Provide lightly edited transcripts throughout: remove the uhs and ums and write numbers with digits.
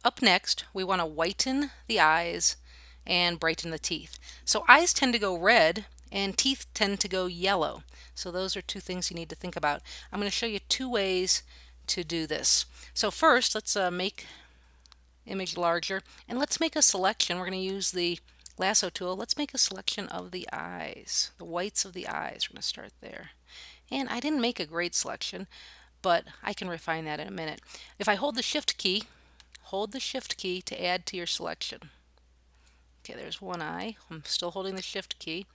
up next, we want to whiten the eyes and brighten the teeth. So eyes tend to go red and teeth tend to go yellow. So those are two things you need to think about. I'm going to show you two ways to do this. So first, let's make image larger and let's make a selection. We're going to use the lasso tool. Let's make a selection of the eyes, the whites of the eyes. We're going to start there. And I didn't make a great selection, but I can refine that in a minute. If I hold the shift key, hold the shift key to add to your selection. Okay, there's one eye. I'm still holding the shift key.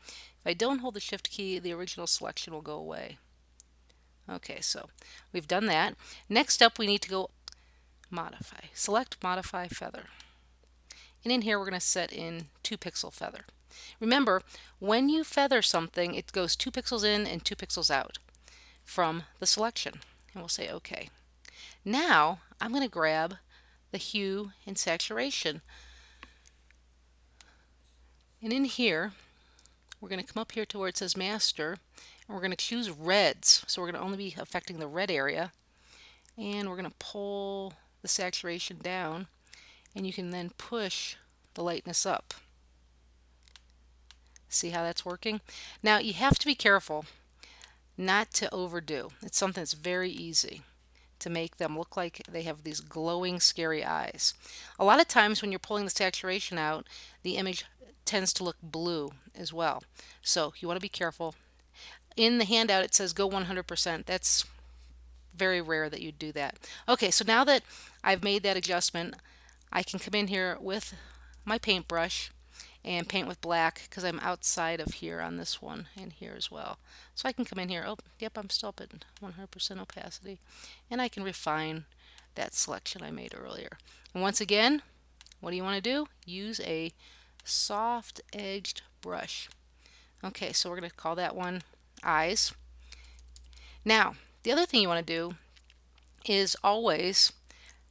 If I don't hold the shift key, the original selection will go away. Okay, so we've done that. Next up, we need to go modify. Select modify feather. And in here, we're going to set in 2 pixel feather. Remember, when you feather something, it goes 2 pixels in and 2 pixels out from the selection. And we'll say OK. Now, I'm going to grab the hue and saturation. And in here, we're going to come up here to where it says master, and we're going to choose reds. So we're going to only be affecting the red area. And we're going to pull the saturation down, and you can then push the lightness up. See how that's working? Now you have to be careful not to overdo. It's something that's very easy to make them look like they have these glowing, scary eyes. A lot of times when you're pulling the saturation out, the image tends to look blue as well. So you want to be careful. In the handout it says go 100%. That's very rare that you do that. Okay, so now that I've made that adjustment, I can come in here with my paintbrush and paint with black because I'm outside of here on this one and here as well. So I can come in here, oh, yep, I'm still up at 100% opacity, and I can refine that selection I made earlier. And once again, what do you want to do? Use a soft edged brush. Okay, so we're going to call that one eyes. Now, the other thing you want to do is always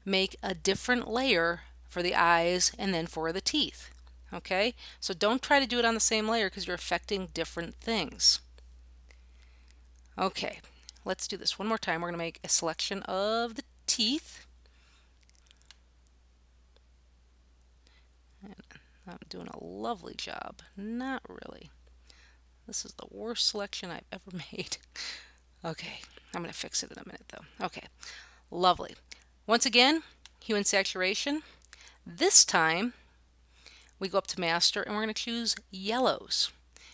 make a different layer for the eyes and then for the teeth. Okay, so don't try to do it on the same layer because you're affecting different things. Okay, let's do this one more time. We're going to make a selection of the teeth. And I'm doing a lovely job. Not really. This is the worst selection I've ever made. Okay, I'm going to fix it in a minute though. Okay, lovely. Once again, hue and saturation. This time, we go up to master and we're going to choose yellows.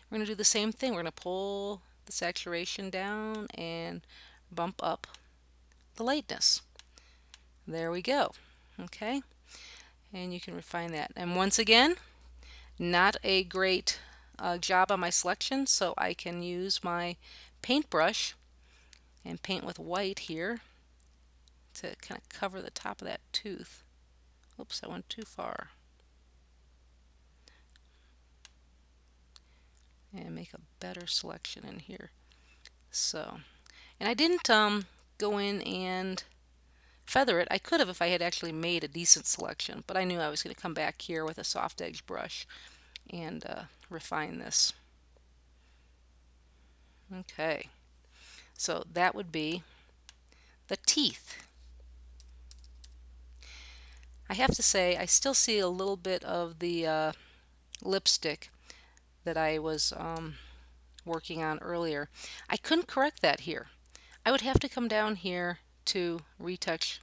We're going to do the same thing. We're going to pull the saturation down and bump up the lightness. There we go. Okay, and you can refine that. And once again, not a great job on my selection, so I can use my paintbrush and paint with white here to kind of cover the top of that tooth. Oops, I went too far. And make a better selection in here. So, and I didn't go in and feather it. I could have if I had actually made a decent selection, but I knew I was going to come back here with a soft edge brush and refine this. Okay, so that would be the teeth. I have to say I still see a little bit of the lipstick that I was working on earlier. I couldn't correct that here. I would have to come down here to Retouch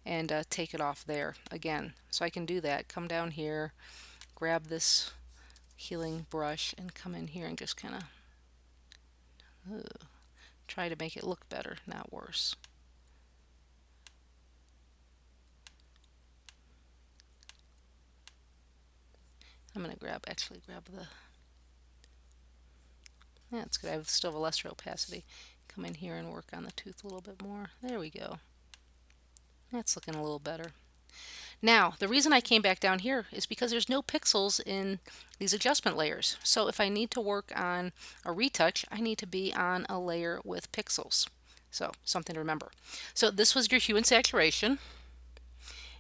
and take it off there again. So I can do that. Come down here, grab this healing brush and come in here and just kind of try to make it look better, not worse. I'm going to actually grab the, yeah, it's good. I still have a lesser opacity. Come in here and work on the tooth a little bit more. There we go. That's looking a little better. Now, the reason I came back down here is because there's no pixels in these adjustment layers. So if I need to work on a retouch, I need to be on a layer with pixels. So something to remember. So this was your hue and saturation.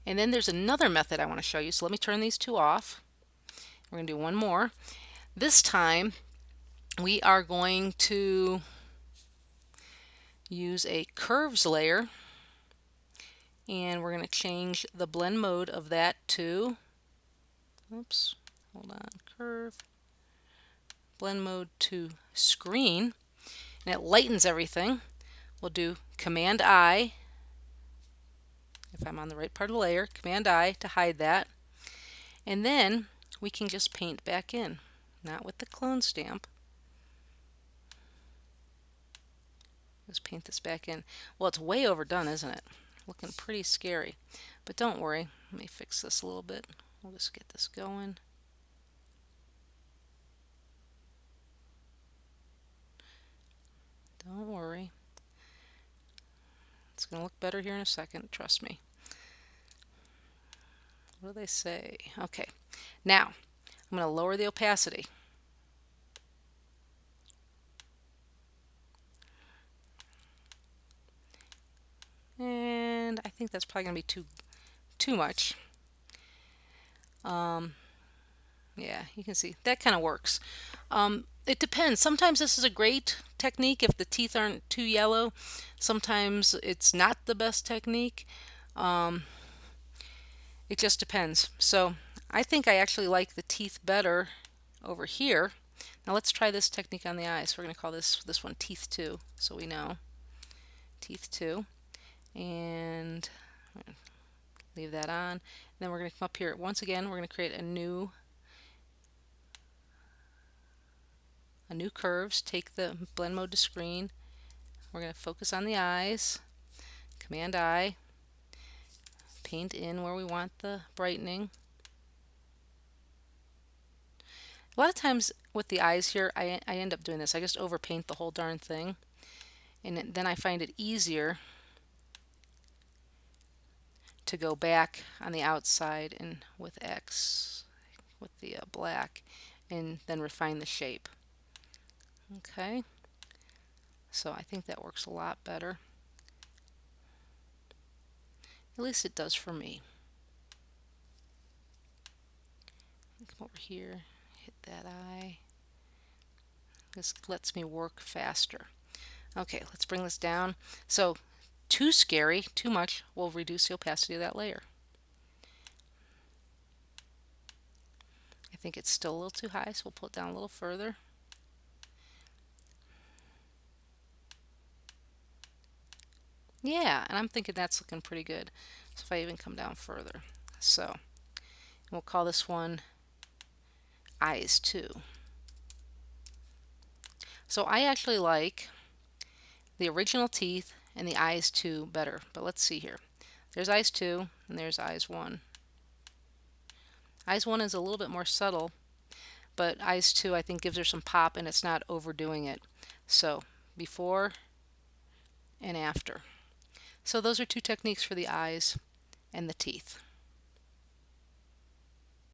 And then there's another method I want to show you. So let me turn these two off. We're going to do one more. This time we are going to use a curves layer and we're going to change the blend mode of that to, oops, hold on, curve, blend mode to screen, and it lightens everything. We'll do Command I, if I'm on the right part of the layer, Command I to hide that, and then we can just paint back in, not with the clone stamp. Just paint this back in. Well, it's way overdone, isn't it? Looking pretty scary. But don't worry. Let me fix this a little bit. We'll just get this going. Don't worry. It's going to look better here in a second. Trust me. What do they say? Okay. Now, I'm going to lower the opacity. And I think that's probably going to be too much. Yeah, you can see that kind of works. It depends. Sometimes this is a great technique if the teeth aren't too yellow. Sometimes it's not the best technique. It just depends. So I think I actually like the teeth better over here. Now let's try this technique on the eyes. We're going to call this one Teeth 2, so we know. Teeth 2. And leave that on. And then we're going to come up here. Once again, we're going to create a new curves. Take the blend mode to screen. We're going to focus on the eyes. Command I. Paint in where we want the brightening. A lot of times with the eyes here, I end up doing this. I just overpaint the whole darn thing. And then I find it easier to go back on the outside and with X, with the black, and then refine the shape. Okay, so I think that works a lot better. At least it does for me. Come over here, hit that eye. This lets me work faster. Okay, let's bring this down. So too scary, too much, will reduce the opacity of that layer. I think it's still a little too high, so we'll pull it down a little further. Yeah, and I'm thinking that's looking pretty good. So if I even come down further. So we'll call this one Eyes 2. So I actually like the original teeth and the Eyes 2 better. But let's see here. There's Eyes 2 and there's Eyes 1. Eyes 1 is a little bit more subtle, but Eyes 2 I think gives her some pop and it's not overdoing it. So before and after. So those are two techniques for the eyes and the teeth.